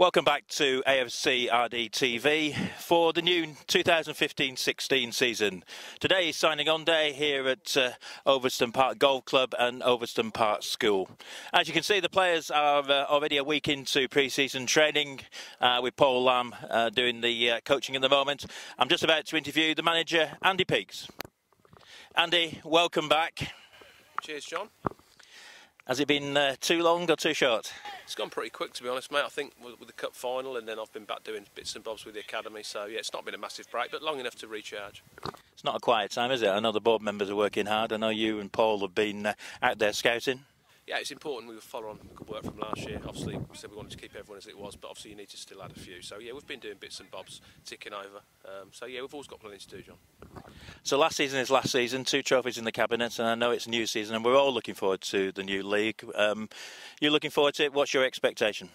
Welcome back to AFCRDTV for the new 2015-16 season. Today is signing on day here at Overston Park Golf Club and Overston Park School. As you can see, the players are already a week into pre-season training with Paul Lamb doing the coaching at the moment. I'm just about to interview the manager, Andy Peaks. Andy, welcome back. Cheers, John. Has it been too long or too short? It's gone pretty quick, to be honest, mate. I think with the cup final, and then I've been back doing bits and bobs with the academy. So yeah, it's not been a massive break, but long enough to recharge. It's not a quiet time, is it? I know the board members are working hard. I know you and Paul have been out there scouting. Yeah, it's important we follow on good work from last year. Obviously, we said we wanted to keep everyone as it was, but obviously you need to still add a few. So yeah, we've been doing bits and bobs, ticking over. So yeah, we've always got plenty to do, John. So last season is last season, 2 trophies in the cabinet, and I know it's a new season, and we're all looking forward to the new league. You're looking forward to it. What's your expectation?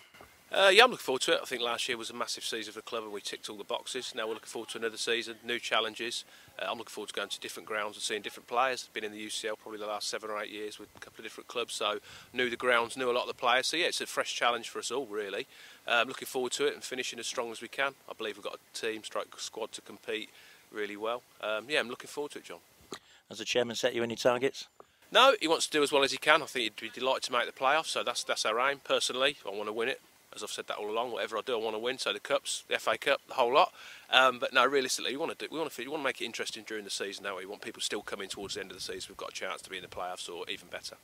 Yeah, I'm looking forward to it. I think last year was a massive season for the club and we ticked all the boxes. Now we're looking forward to another season, new challenges. I'm looking forward to going to different grounds and seeing different players. Been in the UCL probably the last 7 or 8 years with a couple of different clubs, so knew the grounds, knew a lot of the players. So yeah, it's a fresh challenge for us all, really. Looking forward to it and finishing as strong as we can. I believe we've got a team, squad to compete really well. Yeah, I'm looking forward to it, John. Has the chairman set you any targets? No, he wants to do as well as he can. I think he'd be delighted to make the playoffs, so that's our aim. Personally, I want to win it. As I've said that all along, whatever I do, I want to win. So the cups, the FA Cup, the whole lot. But no, realistically, we want to make it interesting during the season. Now we want people still coming towards the end of the season. We've got a chance to be in the playoffs, or even better.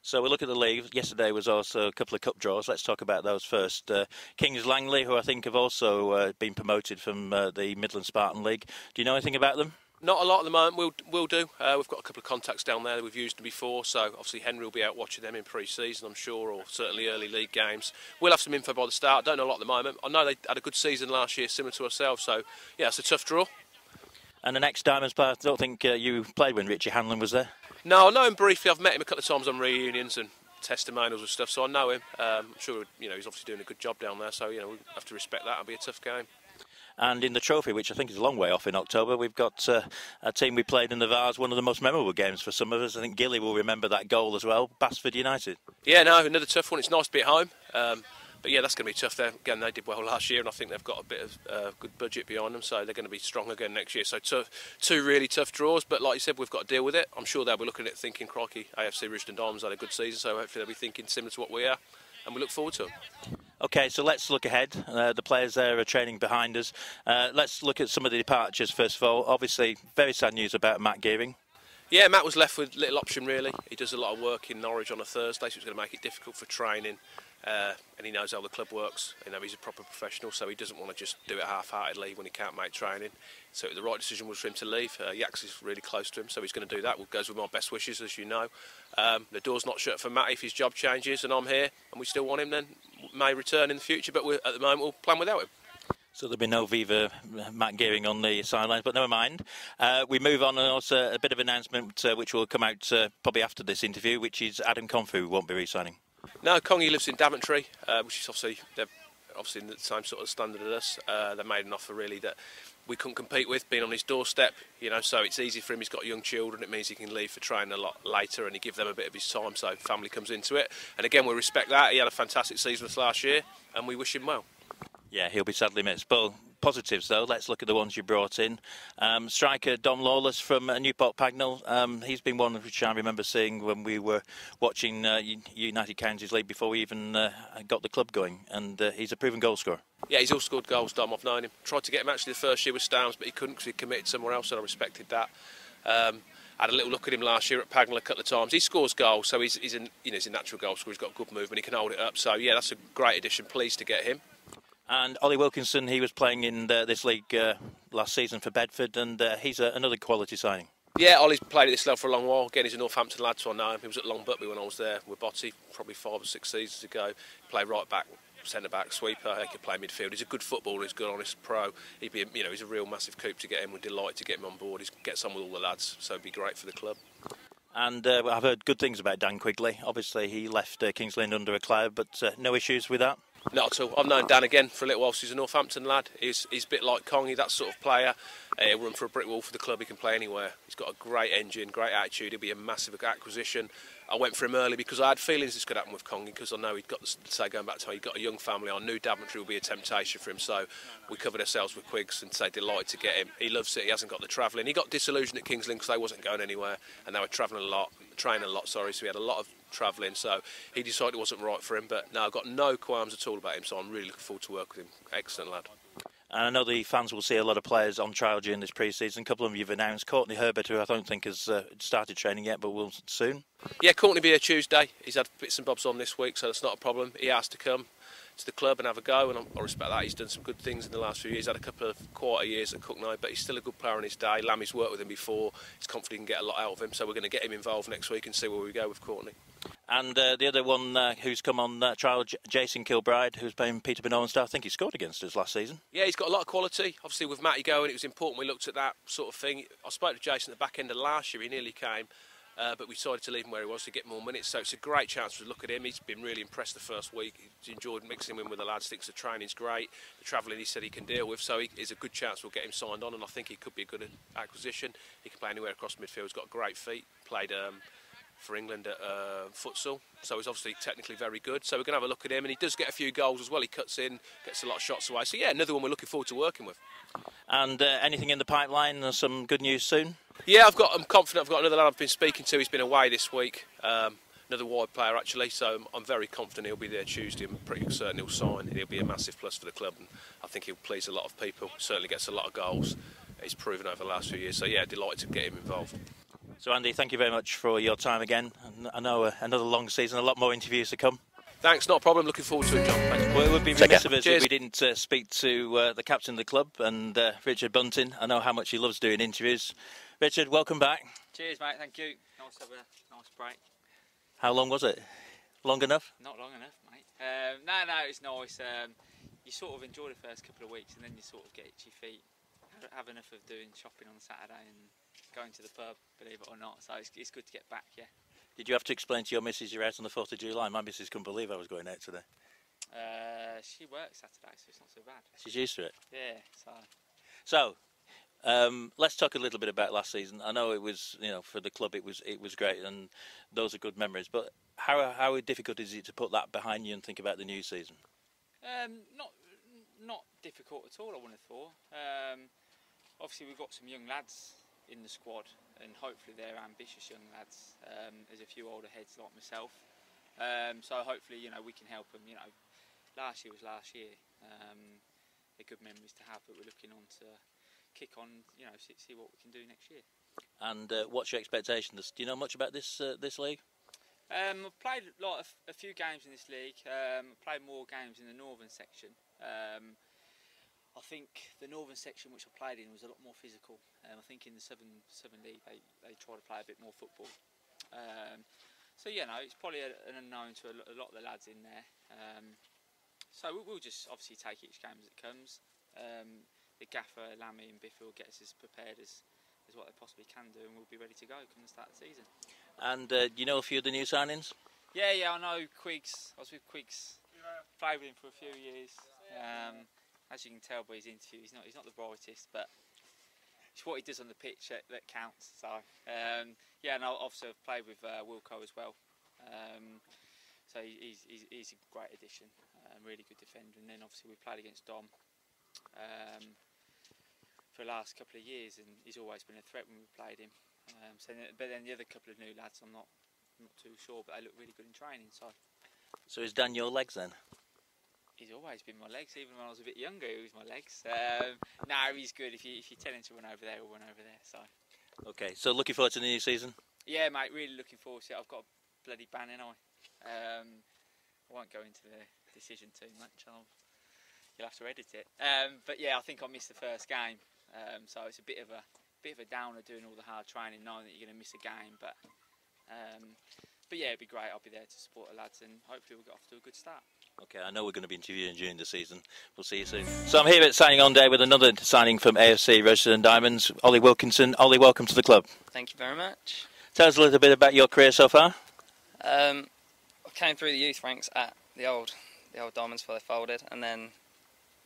So we look at the league. Yesterday was also a couple of cup draws. Let's talk about those first. Kings Langley, who I think have also been promoted from the Midland Spartan League. Do you know anything about them? Not a lot at the moment. We'll do. We've got a couple of contacts down there that we've used them before, so obviously Henry will be out watching them in pre-season, I'm sure, or certainly early league games. We'll have some info by the start. Don't know a lot at the moment. I know they had a good season last year, similar to ourselves, so yeah, it's a tough draw. And the next Diamonds player, I don't think you played when Richard Hanlon was there? No, I know him briefly. I've met him a couple of times on reunions and testimonials and stuff, so I know him. I'm sure he's obviously doing a good job down there, so we have to respect that. It'll be a tough game. And in the trophy, which I think is a long way off in October, we've got a team we played in the Vars, one of the most memorable games for some of us. I think Gilly will remember that goal as well, Basford United. Yeah, no, another tough one. It's nice to be at home. But yeah, that's going to be tough there. Again, they did well last year, and I think they've got a bit of good budget behind them, so they're going to be strong again next year. So 2 really tough draws, but like you said, we've got to deal with it. I'm sure they'll be looking at it thinking, crikey, AFC Rushden Diamonds had a good season, so hopefully they'll be thinking similar to what we are, and we look forward to it. OK, so let's look ahead. The players there are training behind us. Let's look at some of the departures first of all. Obviously, very sad news about Matt Gearing. Yeah, Matt was left with little option really. He does a lot of work in Norwich on a Thursday, so it's going to make it difficult for training. And he knows how the club works. He's a proper professional, so he doesn't want to just do it half-heartedly when he can't make training. So the right decision was for him to leave. Yax is really close to him, so he's going to do that. It goes with my best wishes, as you know. The door's not shut for Matt if his job changes and I'm here and we still want him, then may return in the future, but at the moment we'll plan without him. So there'll be no Viva Matt Gearing on the sidelines, but never mind. We move on, and also a bit of announcement which will come out probably after this interview, which is Adam Confu won't be re-signing. No, Congy lives in Daventry, which is they're obviously in the same sort of standard as us. They made an offer really that we couldn't compete with, being on his doorstep, so it's easy for him. He's got young children. It means he can leave for training a lot later, and he give them a bit of his time, so family comes into it. And again, we respect that. He had a fantastic season with us last year, and we wish him well. Yeah, he'll be sadly missed. But positives, though, let's look at the ones you brought in. Striker Dom Lawless from Newport Pagnell. He's been one which I remember seeing when we were watching United Counties League before we even got the club going. And he's a proven goal scorer. Yeah, he's all scored goals, Dom. I've known him. Tried to get him actually the first year with Stowns, but he couldn't because he committed somewhere else, and I respected that. I had a little look at him last year at Pagnell a couple of times. He scores goals, so he's a natural goal scorer. He's got good movement. He can hold it up. So yeah, that's a great addition. Pleased to get him. And Ollie Wilkinson, he was playing in this league last season for Bedford, and he's another quality signing. Yeah, Ollie's played at this level for a long while. Again, he's a Northampton lad, so I know him. He was at Long Butby when I was there with Botty, probably 5 or 6 seasons ago. He played right back, centre back, sweeper. He could play midfield. He's a good footballer. He's a good, honest pro. He'd be, he's a real massive coup to get him. We're delighted to get him on board. He gets on with all the lads, so it'd be great for the club. And I've heard good things about Dan Quigley. Obviously, he left Kings Lynn under a cloud, but no issues with that. Not at all. I've known Dan again for a little while. He's a Northampton lad. He's a bit like Congy, that sort of player. He'll run for a brick wall for the club. He can play anywhere. He's got a great engine, great attitude. He'll be a massive acquisition. I went for him early because I had feelings this could happen with Congy, because I know he'd got, say, going back to him, he'd got a young family. I knew Daventry would be a temptation for him, so we covered ourselves with Quigs and say delighted to get him. He loves it. He hasn't got the travelling. He got disillusioned at Kings Lynn because they wasn't going anywhere, and they were travelling a lot, training a lot. Sorry, so he had a lot of travelling. So he decided it wasn't right for him. But no, I've got no qualms at all about him. So I'm really looking forward to work with him. Excellent lad. And I know the fans will see a lot of players on trial during this pre-season. A couple of them you've announced. Courtney Herbert, who I don't think has started training yet, but will soon. Yeah, Courtney will be here Tuesday. He's had bits and bobs on this week, so that's not a problem. He has to come to the club and have a go, and I respect that. He's done some good things in the last few years. Had a couple of quieter years at Cookney, but he's still a good player on his day. Lammy's worked with him before. He's confident he can get a lot out of him, so we're going to get him involved next week and see where we go with Courtney. And the other one who's come on trial, Jason Kilbride, who's playing Peter Benoit. I think he scored against us last season. Yeah, he's got a lot of quality. Obviously, with Matty going, it was important we looked at that sort of thing. I spoke to Jason at the back end of last year. He nearly came, but we decided to leave him where he was to get more minutes. So it's a great chance to look at him. He's been really impressed the first week. He's enjoyed mixing him in with the lads. Thinks the training's great. The travelling he said he can deal with. So it's a good chance we'll get him signed on, and I think he could be a good acquisition. He can play anywhere across midfield. He's got great feet. Played for England at futsal, so he's obviously technically very good. So we're going to have a look at him, and he does get a few goals as well. He cuts in, gets a lot of shots away. So yeah, another one we're looking forward to working with. And anything in the pipeline? Some good news soon? Yeah, I'm confident. I've got another lad I've been speaking to. He's been away this week. Another wide player actually, so I'm very confident he'll be there Tuesday. I'm pretty certain he'll sign. He'll be a massive plus for the club, and I think he'll please a lot of people. Certainly gets a lot of goals. He's proven over the last few years. So yeah, delighted to get him involved. So Andy, thank you very much for your time again. I know another long season, a lot more interviews to come. Thanks, not a problem. Looking forward to it, John. Thanks. Well, it would be remiss of us if we didn't speak to the captain of the club and Richard Bunting. I know how much he loves doing interviews. Richard, welcome back. Cheers, mate. Thank you. Nice to have a nice break. How long was it? Long enough? Not long enough, mate. No, it's nice. You sort of enjoy the first couple of weeks, and then you sort of get itchy feet. Have enough of doing shopping on Saturday and going to the pub, believe it or not. So it's good to get back, yeah. Did you have to explain to your missus you're out on the 4th of July? My missus couldn't believe I was going out today. She works Saturday, so it's not so bad. She's used to it? Yeah, So, let's talk a little bit about last season. I know it was, for the club it was great, and those are good memories. But how difficult is it to put that behind you and think about the new season? Not difficult at all, I wouldn't have thought. Obviously, we've got some young lads in the squad, and hopefully they're ambitious young lads. There's a few older heads like myself, so hopefully we can help them. Last year was last year. They're good memories to have, but we're looking on to kick on. See what we can do next year. And what's your expectations? Do you know much about this league? I've played a few games in this league. I've played more games in the northern section. I think the northern section which I played in was a lot more physical. I think in the southern league they try to play a bit more football. So it's probably an unknown to a lot of the lads in there. So we'll just obviously take each game as it comes. The gaffer, Lammy and Biffy will get us as prepared as what they possibly can do, and we'll be ready to go come the start of the season. And you know a few of the new signings? Yeah, I know Quigs. I was with Quigs, played with him for a few years. As you can tell by his interview, he's not the brightest, but it's what he does on the pitch that counts. So and I also played with Wilco as well. So he's a great addition, really good defender. And then obviously we played against Dom for the last couple of years, and he's always been a threat when we played him. But then the other couple of new lads, I'm not too sure, but they look really good in training. So is Dan your legs then? He's always been my legs. Even when I was a bit younger, he was my legs. No, he's good. If you tell him to run over there, he'll run over there. So. Okay, so looking forward to the new season? Yeah, mate, really looking forward to it. I've got a bloody ban in eye. I won't go into the decision too much. You'll have to edit it. But yeah, I think I missed the first game. So it's a bit of a downer doing all the hard training, knowing that you're going to miss a game. But yeah, it'd be great. I'll be there to support the lads, and hopefully we'll get off to a good start. Okay, I know we're going to be interviewing during the season. We'll see you soon. So I'm here at Signing On Day with another signing from AFC Rushden Diamonds, Ollie Wilkinson. Ollie, welcome to the club. Thank you very much. Tell us a little bit about your career so far. I came through the youth ranks at the old the old Diamonds before they folded, and then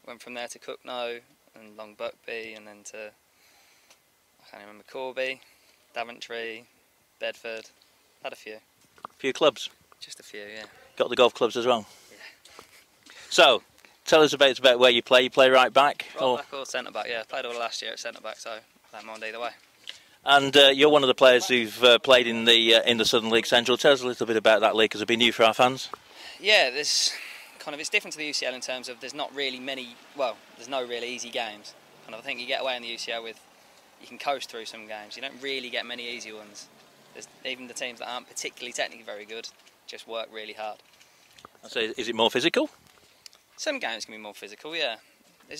went from there to Cooknoe and Long Buckby, and then to, I can't remember, Corby, Daventry, Bedford. Had a few. Few clubs? Just a few, yeah. Got the golf clubs as well? Yeah. So, tell us about where you play. You play right back? Right back or centre back, yeah. Played all last year at centre back, so I don't mind either way. And you're one of the players who've played in the Southern League Central. Tell us a little bit about that league, because it'll be new for our fans. Yeah, it's different to the UCL in terms of there's not really many, well, there's no really easy games. I think you get away in the UCL with, you can coast through some games. You don't really get many easy ones. Even the teams that aren't particularly technically very good just work really hard. So is it more physical? Some games can be more physical, yeah. I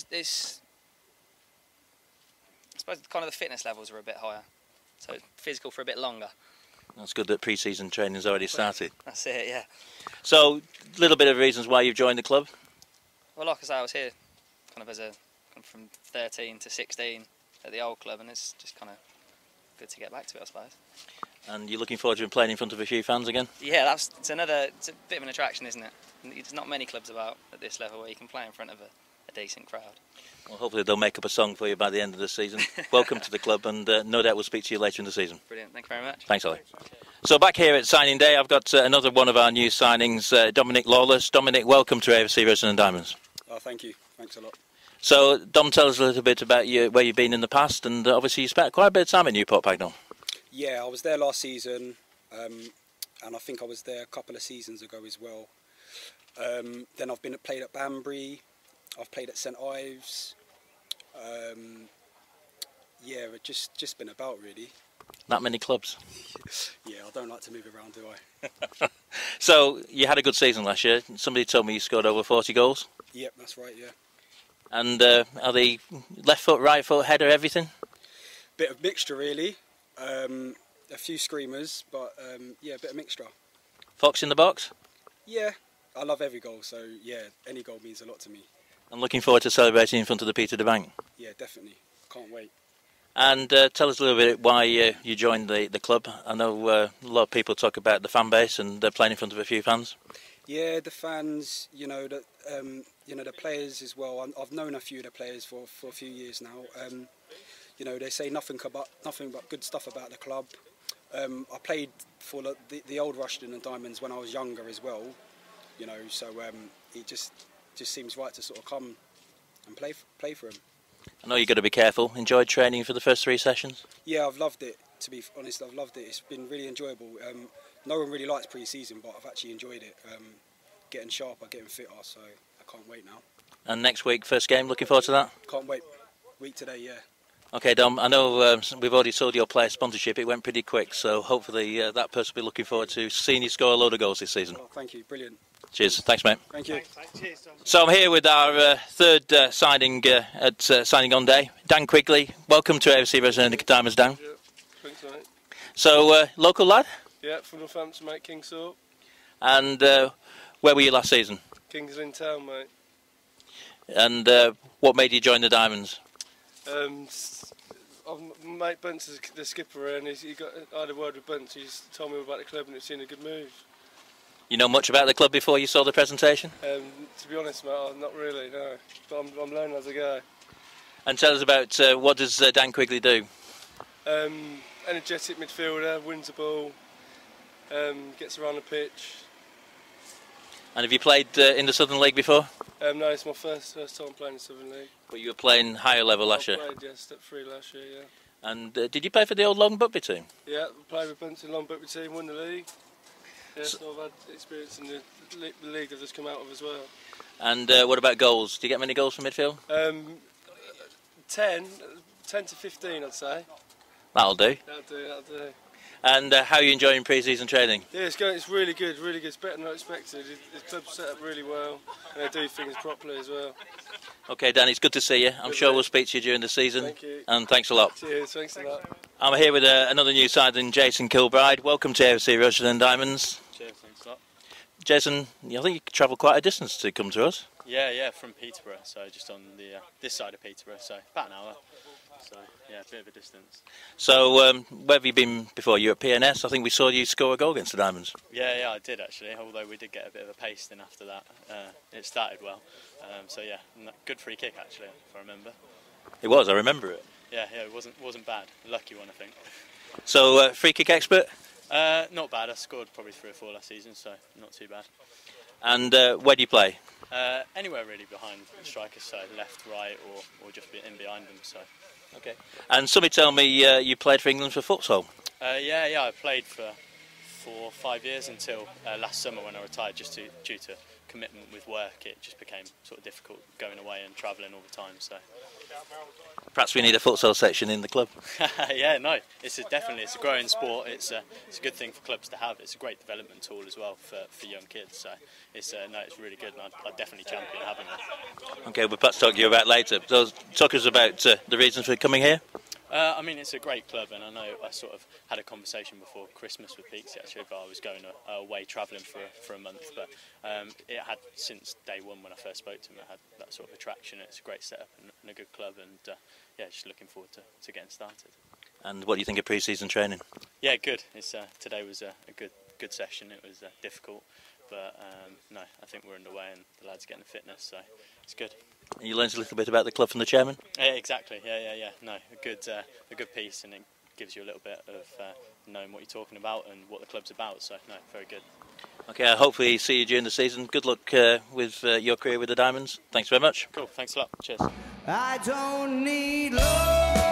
suppose kind of the fitness levels are a bit higher, so it's physical for a bit longer. That's good that pre-season training's already started. That's it, yeah. So, a little bit of reasons why you've joined the club? Well, like I say, I was here from 13 to 16 at the old club, and it's just kind of good to get back to it, I suppose. And you're looking forward to playing in front of a few fans again? Yeah, it's a bit of an attraction, isn't it? There's not many clubs about at this level where you can play in front of a decent crowd. Well, hopefully they'll make up a song for you by the end of the season. Welcome to the club, and no doubt we'll speak to you later in the season. Brilliant, thank you very much. Thanks, Ollie. So back here at signing day, I've got another one of our new signings, Dominic Lawless. Dominic, welcome to AFC Rushden Diamonds. Oh, thank you. Thanks a lot. So, Dom, tell us a little bit about where you've been in the past, and obviously you spent quite a bit of time at Newport Pagnell. Yeah, I was there last season, and I think I was there a couple of seasons ago as well. Then I've played at Banbury, I've played at St Ives. Yeah, just been about really. That many clubs? Yeah, I don't like to move around, do I? So, you had a good season last year. Somebody told me you scored over 40 goals. Yep, that's right, yeah. And are they left foot, right foot, header, everything? Bit of mixture really. A few screamers, but yeah, a bit of mixture. Fox in the box? Yeah, I love every goal, so yeah, any goal means a lot to me. I'm looking forward to celebrating in front of the Peter de Bank. Yeah, definitely. Can't wait. And tell us a little bit why you joined the club. I know a lot of people talk about the fan base and playing in front of a few fans. Yeah, the fans, you know, the players as well. I've known a few of the players for a few years now. You know, they say nothing but good stuff about the club. I played for the old Rushden Diamonds when I was younger as well. You know, so it just seems right to sort of come and play for them. I know you've got to be careful. Enjoyed training for the first 3 sessions? Yeah, I've loved it. To be honest, I've loved it. It's been really enjoyable. No one really likes pre-season, but I've actually enjoyed it. Getting sharper, getting fitter, so I can't wait now. And next week, first game, looking forward to that? Can't wait. Week today, yeah. Okay, Dom, I know we've already sold your player sponsorship. It went pretty quick, so hopefully that person will be looking forward to seeing you score a load of goals this season. Oh, thank you, brilliant. Cheers, thanks mate. Thank you. Cheers, Dom. So I'm here with our third signing at signing on day, Dan Quigley. Welcome to AFC Rushden Diamonds, Dan. Yeah, thanks mate. So, local lad? Yeah, from Northampton mate, Kingsthorpe. And where were you last season? Kings in town mate. And what made you join the Diamonds? Mate Bunce is the skipper, and I had a word with Bunce. He's told me about the club and it's seen a good move. You know much about the club before you saw the presentation? To be honest mate, not really, no. But I'm learning as I go. And tell us about what does Dan Quigley do? Energetic midfielder, wins the ball, gets around the pitch. And have you played in the Southern League before? No, it's my first time playing in the Southern League. But you were playing higher level last year? I played, yeah, step 3 last year, yeah. And did you play for the old Long Buckby team? Yeah, played with Bunting, Long Buckby team, won the league. Yeah, so I've had experience in the league I've just come out of as well. And what about goals? Do you get many goals from midfield? 10 to 15 I'd say. That'll do. That'll do. And how are you enjoying pre-season training? Yeah, it's really good, really good. It's better than I expected. The club's set up really well and they do things properly as well. Okay, Dan, it's good to see you. I'm sure we'll speak to you during the season. Thank you. And thanks a lot. Cheers, thanks a lot. I'm here with another new signing, Jason Kilbride. Welcome to AFC Rushden Diamonds. Cheers, thanks a lot. Jason, I think you travelled quite a distance to come to us. Yeah, from Peterborough, so just on the this side of Peterborough, so about an hour. So yeah, a bit of a distance. So where have you been before? You were at PNS. I think we saw you score a goal against the Diamonds. Yeah, I did actually. Although we did get a bit of a pasting after that. It started well. So yeah, good free kick actually, if I remember. It was. I remember it. Yeah, it wasn't bad. Lucky one, I think. So free kick expert. Not bad. I scored probably 3 or 4 last season, so not too bad. And where do you play? Anywhere really behind the strikers, so left, right, or just in behind them. So. Okay. And somebody tell me you played for England for futsal. Yeah, I played for 4 or 5 years until last summer when I retired, just due to commitment with work. It just became sort of difficult going away and travelling all the time. So. Perhaps we need a futsal section in the club. Yeah, no, it's a growing sport. It's a good thing for clubs to have. It's a great development tool as well for young kids. So it's really good, and I'd definitely champion having it. Okay, we'll perhaps talk to you about later. So talk us about the reasons for coming here. I mean, it's a great club, and I know I sort of had a conversation before Christmas with Peaksy actually about I was going away travelling for a month, but it had, since day one when I first spoke to him, it had that sort of attraction. It's a great setup and a good club, and yeah, just looking forward to getting started. And what do you think of pre-season training? Yeah, good. Today was a good session. It was difficult, but no, I think we're underway and the lads are getting the fitness, so it's good. And you learned a little bit about the club from the chairman? Yeah, exactly. Yeah. No, a good piece, and it gives you a little bit of knowing what you're talking about and what the club's about. So no, very good. Okay, I'll hopefully see you during the season. Good luck with your career with the Diamonds. Thanks very much. Cool. Thanks a lot. Cheers. I don't need love.